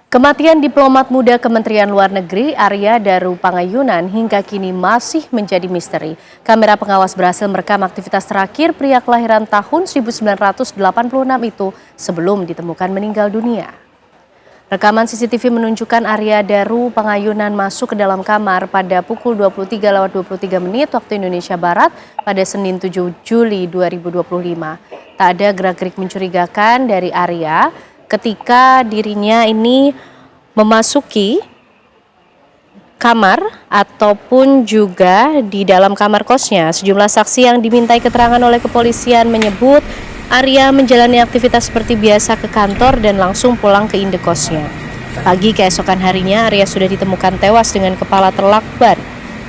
Kematian diplomat muda Kementerian Luar Negeri Arya Daru Pangayunan hingga kini masih menjadi misteri. Kamera pengawas berhasil merekam aktivitas terakhir pria kelahiran tahun 1986 itu sebelum ditemukan meninggal dunia. Rekaman CCTV menunjukkan Arya Daru Pangayunan masuk ke dalam kamar pada pukul 23.23 waktu Indonesia Barat pada Senin 7 Juli 2025. Tak ada gerak-gerik mencurigakan dari Arya ketika dirinya ini memasuki kamar ataupun juga di dalam kamar kosnya. Sejumlah saksi yang dimintai keterangan oleh kepolisian menyebut Arya menjalani aktivitas seperti biasa ke kantor dan langsung pulang ke indekosnya. Pagi keesokan harinya Arya sudah ditemukan tewas dengan kepala terlakban.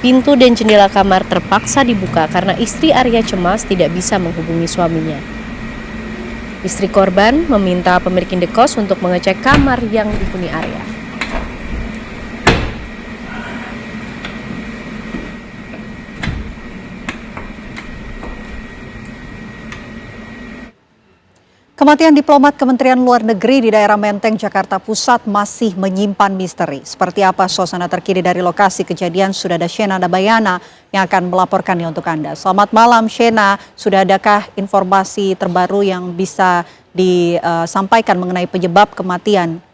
Pintu dan jendela kamar terpaksa dibuka karena istri Arya cemas tidak bisa menghubungi suaminya. Istri korban meminta pemilik indekos untuk mengecek kamar yang dihuni Arya. Kematian diplomat Kementerian Luar Negeri di daerah Menteng, Jakarta Pusat masih menyimpan misteri. Seperti apa suasana terkini dari lokasi kejadian, sudah ada Shena Dabayana yang akan melaporkannya untuk Anda. Selamat malam Shena, sudah adakah informasi terbaru yang bisa disampaikan mengenai penyebab kematian?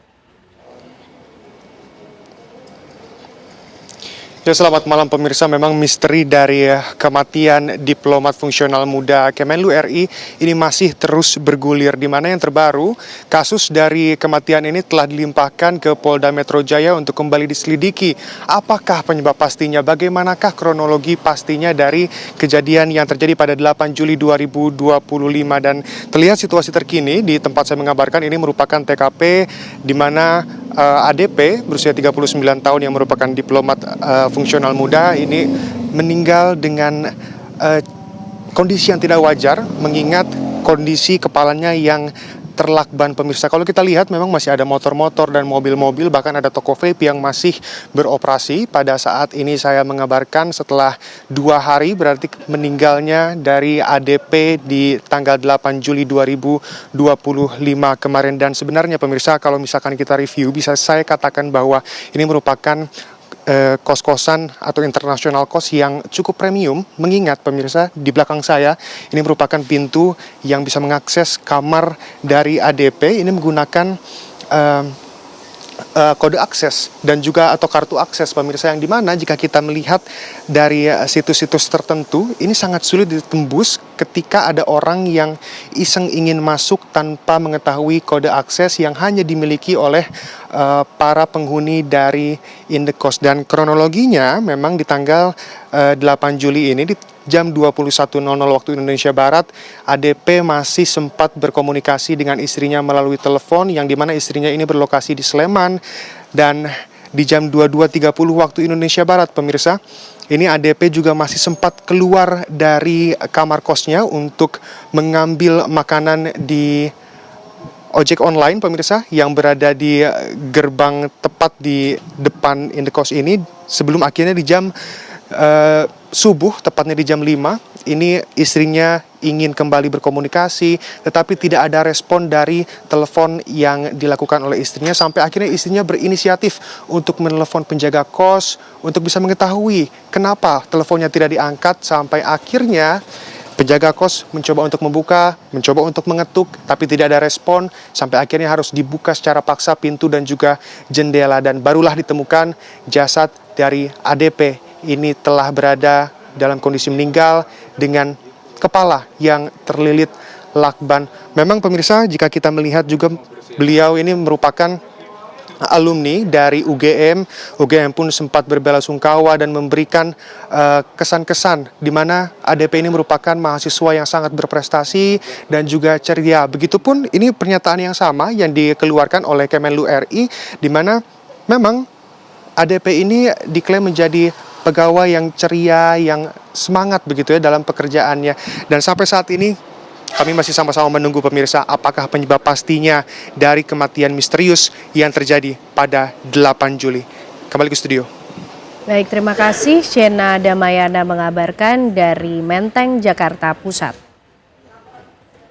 Ya, selamat malam pemirsa. Memang misteri dari kematian diplomat fungsional muda Kemenlu RI ini masih terus bergulir, di mana yang terbaru kasus dari kematian ini telah dilimpahkan ke Polda Metro Jaya untuk kembali diselidiki. Apakah penyebab pastinya? Bagaimanakah kronologi pastinya dari kejadian yang terjadi pada 8 Juli 2025? Dan terlihat situasi terkini di tempat saya mengabarkan ini merupakan TKP di mana ADP berusia 39 tahun yang merupakan diplomat fungsional muda ini meninggal dengan kondisi yang tidak wajar, mengingat kondisi kepalanya yang terlakban pemirsa. Kalau kita lihat memang masih ada motor-motor dan mobil-mobil, bahkan ada toko vape yang masih beroperasi. Pada saat ini saya mengabarkan setelah 2 hari berarti meninggalnya dari ADP di tanggal 8 Juli 2025 kemarin. Dan sebenarnya pemirsa, kalau misalkan kita review, bisa saya katakan bahwa ini merupakan kos-kosan atau international cost yang cukup premium, mengingat pemirsa di belakang saya ini merupakan pintu yang bisa mengakses kamar dari ADP. Ini menggunakan kode akses dan juga atau kartu akses pemirsa, yang dimana jika kita melihat dari situs-situs tertentu ini sangat sulit ditembus ketika ada orang yang iseng ingin masuk tanpa mengetahui kode akses yang hanya dimiliki oleh para penghuni dari indekos. Dan kronologinya memang di tanggal 8 Juli ini di jam 21.00 waktu Indonesia Barat, ADP masih sempat berkomunikasi dengan istrinya melalui telepon, yang dimana istrinya ini berlokasi di Sleman. Dan di jam 22.30 waktu Indonesia Barat pemirsa, ini ADP juga masih sempat keluar dari kamar kosnya untuk mengambil makanan di ojek online pemirsa yang berada di gerbang tepat di depan indekos ini, sebelum akhirnya di jam subuh, tepatnya di jam 5, ini istrinya ingin kembali berkomunikasi, tetapi tidak ada respon dari telepon yang dilakukan oleh istrinya, sampai akhirnya istrinya berinisiatif untuk menelepon penjaga kos untuk bisa mengetahui kenapa teleponnya tidak diangkat, sampai akhirnya penjaga kos mencoba untuk membuka, mencoba untuk mengetuk, tapi tidak ada respon, sampai akhirnya harus dibuka secara paksa pintu dan juga jendela, dan barulah ditemukan jasad dari ADP. Ini telah berada dalam kondisi meninggal dengan kepala yang terlilit lakban. Memang pemirsa, jika kita melihat juga beliau ini merupakan alumni dari UGM. UGM pun sempat berbelasungkawa dan memberikan kesan-kesan di mana ADP ini merupakan mahasiswa yang sangat berprestasi dan juga ceria. Begitupun ini pernyataan yang sama yang dikeluarkan oleh Kemenlu RI, di mana memang ADP ini diklaim menjadi pegawai yang ceria, yang semangat begitu ya dalam pekerjaannya. Dan sampai saat ini kami masih sama-sama menunggu pemirsa apakah penyebab pastinya dari kematian misterius yang terjadi pada 8 Juli. Kembali ke studio. Baik, terima kasih Shena Damayana mengabarkan dari Menteng, Jakarta Pusat.